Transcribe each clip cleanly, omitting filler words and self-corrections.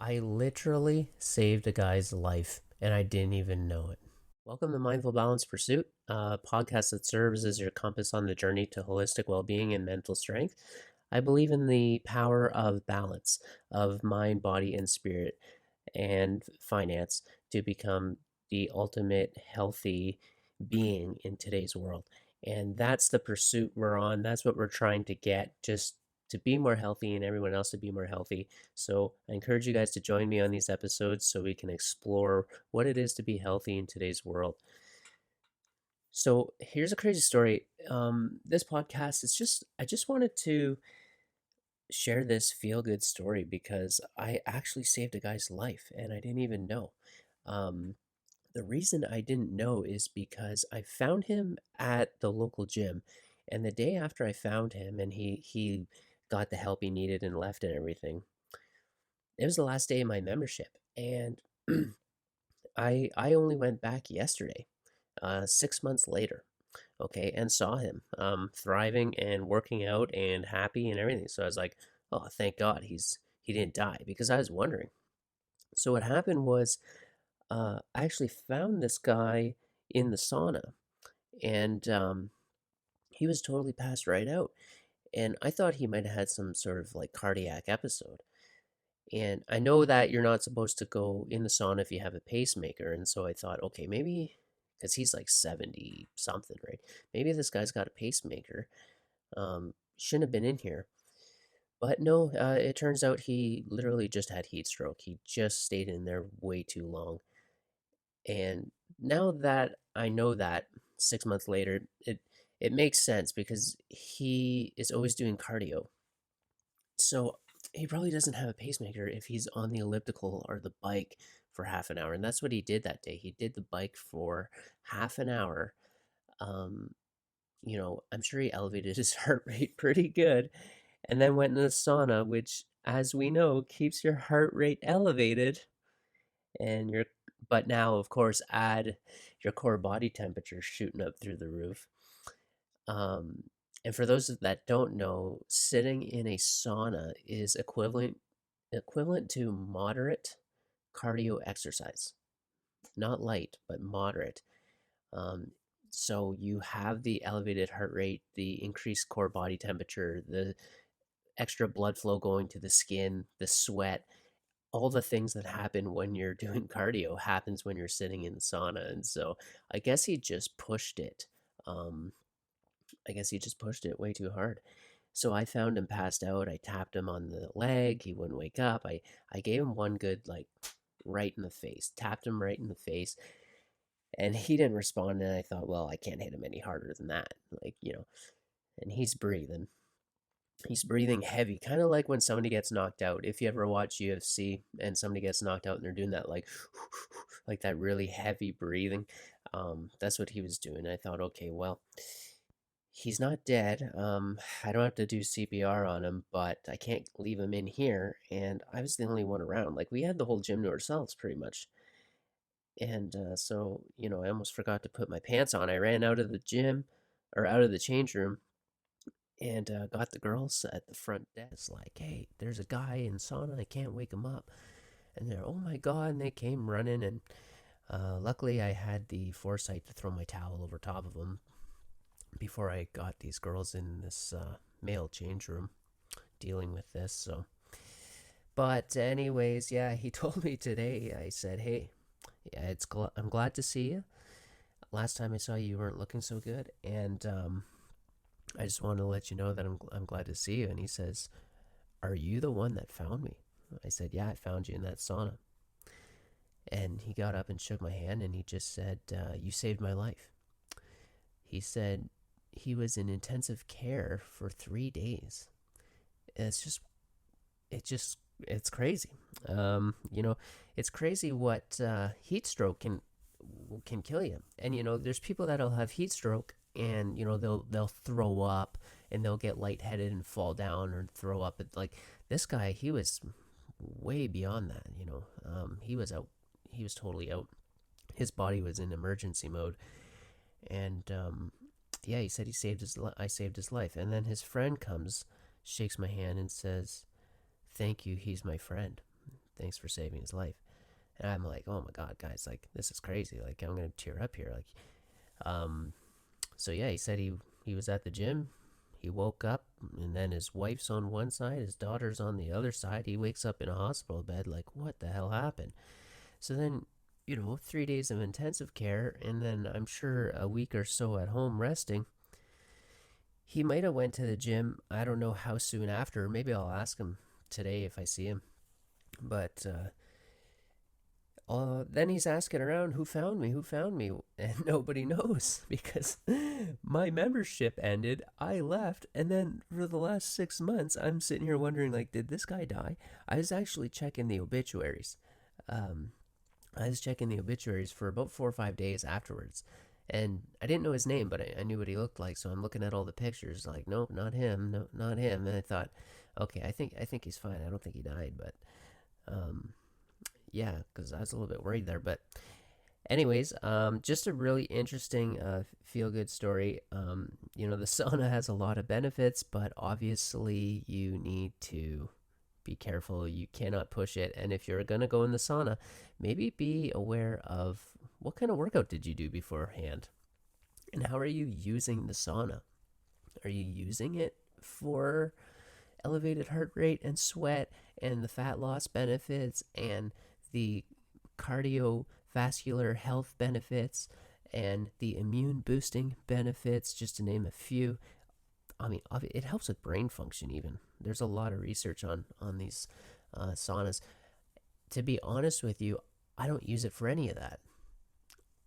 I literally saved a guy's life and I didn't even know it. Welcome to Mindful Balance Pursuit, a podcast that serves as your compass on the journey to holistic well being and mental strength. I believe in the power of balance of mind, body, and spirit and finance to become the ultimate healthy being in today's world. And that's the pursuit we're on. That's what we're trying to get, just to be more healthy and everyone else to be more healthy. So I encourage you guys to join me on these episodes so we can explore what it is to be healthy in today's world. So here's a crazy story. This podcast is I just wanted to share this feel good story because I actually saved a guy's life and I didn't even know. Um, the reason I didn't know is because I found him at the local gym, and the day after I found him and he got the help he needed and left and everything, it was the last day of my membership, and I only went back yesterday, 6 months later, okay, and saw him thriving and working out and happy and everything. So I was like, oh, thank God he didn't die because I was wondering. So what happened was I actually found this guy in the sauna, and he was totally passed right out. And I thought he might have had some sort of like cardiac episode. And I know that you're not supposed to go in the sauna if you have a pacemaker. And so I thought, okay, maybe because he's like 70 something, right? Maybe this guy's got a pacemaker. Shouldn't have been in here. But no, it turns out he literally just had heat stroke. He just stayed in there way too long. And now that I know that 6 months later, it makes sense because he is always doing cardio. So he probably doesn't have a pacemaker if he's on the elliptical or the bike for half an hour. And that's what he did that day. He did the bike for half an hour. Um, I'm sure he elevated his heart rate pretty good and then went in the sauna, which, as we know, keeps your heart rate elevated and your but now of course add your core body temperature shooting up through the roof. Um, and for those that don't know, sitting in a sauna is equivalent to moderate cardio exercise, not light, but moderate. Um, so you have the elevated heart rate, the increased core body temperature, the extra blood flow going to the skin, the sweat, all the things that happen when you're doing cardio happens when you're sitting in the sauna. And so I guess he just pushed it. Um, I guess he just pushed it way too hard. So I found him passed out. I tapped him on the leg. He wouldn't wake up. I gave him one good like right in the face, tapped him right in the face, and he didn't respond. And I thought, well, I can't hit him any harder than that. And he's breathing. He's breathing heavy, kind of like when somebody gets knocked out. If you ever watch UFC and somebody gets knocked out and they're doing that like that really heavy breathing, that's what he was doing. I thought, okay, well, he's not dead. I don't have to do CPR on him, but I can't leave him in here. And I was the only one around. Like we had the whole gym to ourselves, pretty much. And so, I almost forgot to put my pants on. I ran out of the gym or out of the change room and got the girls at the front desk like, hey, there's a guy in sauna. I can't wake him up. And they're, oh my God. And they came running. And luckily, I had the foresight to throw my towel over top of him before I got these girls in this male change room dealing with this. So, but anyways, yeah, he told me today. I said, hey, yeah, I'm glad to see you. Last time I saw you, you weren't looking so good, and I just wanted to let you know that I'm glad to see you. And he says, are you the one that found me? I said, yeah, I found you in that sauna. And he got up and shook my hand and he just said, you saved my life. He said he was in intensive care for 3 days. It's just, it just, it's crazy. It's crazy what heat stroke can kill you. And there's people that'll have heat stroke and they'll throw up and they'll get lightheaded and fall down or throw up. Like this guy, he was way beyond that. He was out. He was totally out. His body was in emergency mode, and yeah, he said I saved his life. And then his friend comes, shakes my hand, and says, "Thank you. He's my friend. Thanks for saving his life. And I'm like, oh my God, guys, like, this is crazy. Like, I'm going to tear up here. Like, so yeah, he said he was at the gym. He woke up, and then his wife's on one side, his daughter's on the other side. He wakes up in a hospital bed, like, what the hell happened? So then, 3 days of intensive care, and then I'm sure a week or so at home resting. He might have went to the gym. I don't know how soon after. Maybe I'll ask him today if I see him. But then he's asking around, who found me? Who found me? And nobody knows because my membership ended. I left. And then for the last 6 months, I'm sitting here wondering, like, did this guy die? I was actually checking the obituaries. For about 4 or 5 days afterwards. And I didn't know his name, but I knew what he looked like. So I'm looking at all the pictures, like, nope, not him. No, not him. And I thought, okay, I think he's fine. I don't think he died, but yeah, because I was a little bit worried there. But anyways, just a really interesting feel-good story. The sauna has a lot of benefits, but obviously you need to be careful. You cannot push it. And if you're going to go in the sauna, maybe be aware of what kind of workout did you do beforehand? And how are you using the sauna? Are you using it for elevated heart rate and sweat and the fat loss benefits and the cardiovascular health benefits and the immune boosting benefits, just to name a few? I mean, it helps with brain function even. There's a lot of research on these saunas. To be honest with you, I don't use it for any of that.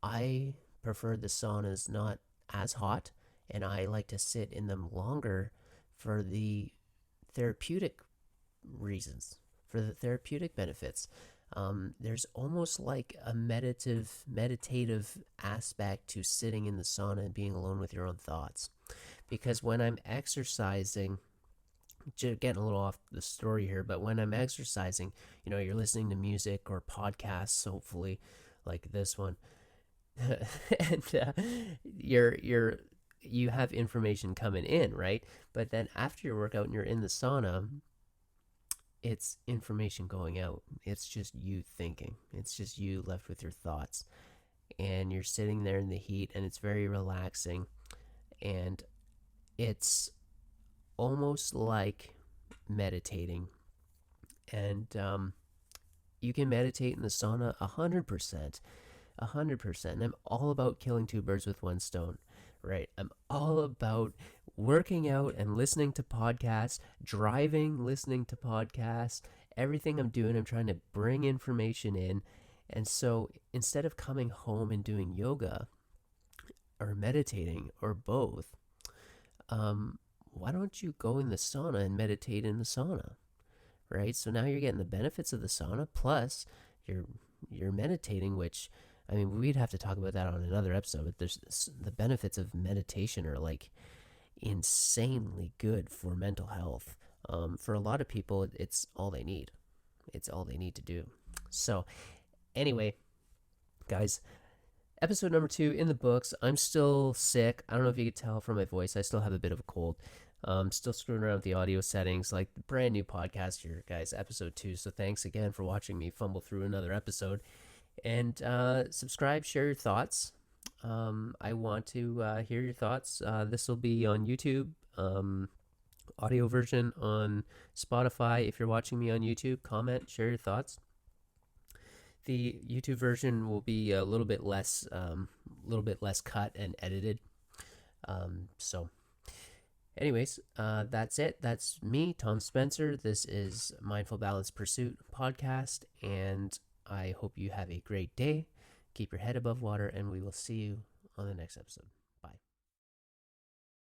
I prefer the saunas not as hot, and I like to sit in them longer for the therapeutic reasons, for the therapeutic benefits. There's almost like a meditative aspect to sitting in the sauna and being alone with your own thoughts. Because when I'm exercising, getting a little off the story here, but when I'm exercising, you're listening to music or podcasts, hopefully, like this one, and you have information coming in, right? But then after your workout and you're in the sauna, it's information going out. It's just you thinking. It's just you left with your thoughts, and you're sitting there in the heat, and it's very relaxing, and it's almost like meditating. And you can meditate in the sauna 100%. 100%. And I'm all about killing two birds with one stone, right? I'm all about working out and listening to podcasts, driving, listening to podcasts. Everything I'm doing, I'm trying to bring information in. And so instead of coming home and doing yoga or meditating or both, why don't you go in the sauna and meditate in the sauna, right? So now you're getting the benefits of the sauna, plus you're meditating, which, I mean, we'd have to talk about that on another episode, but there's the benefits of meditation are like insanely good for mental health. For a lot of people, it's all they need. It's all they need to do. So anyway, guys, episode number 2 in the books. I'm still sick. I don't know if you could tell from my voice. I still have a bit of a cold. Still screwing around with the audio settings, like the brand new podcast here, guys, episode 2. So thanks again for watching me fumble through another episode. And subscribe, share your thoughts. I want to hear your thoughts. This will be on YouTube, audio version on Spotify. If you're watching me on YouTube, comment, share your thoughts. The YouTube version will be a little bit less cut and edited. So anyways, that's it. That's me, Tom Spencer. This is Mindful Balance Pursuit podcast, and I hope you have a great day. Keep your head above water, and we will see you on the next episode.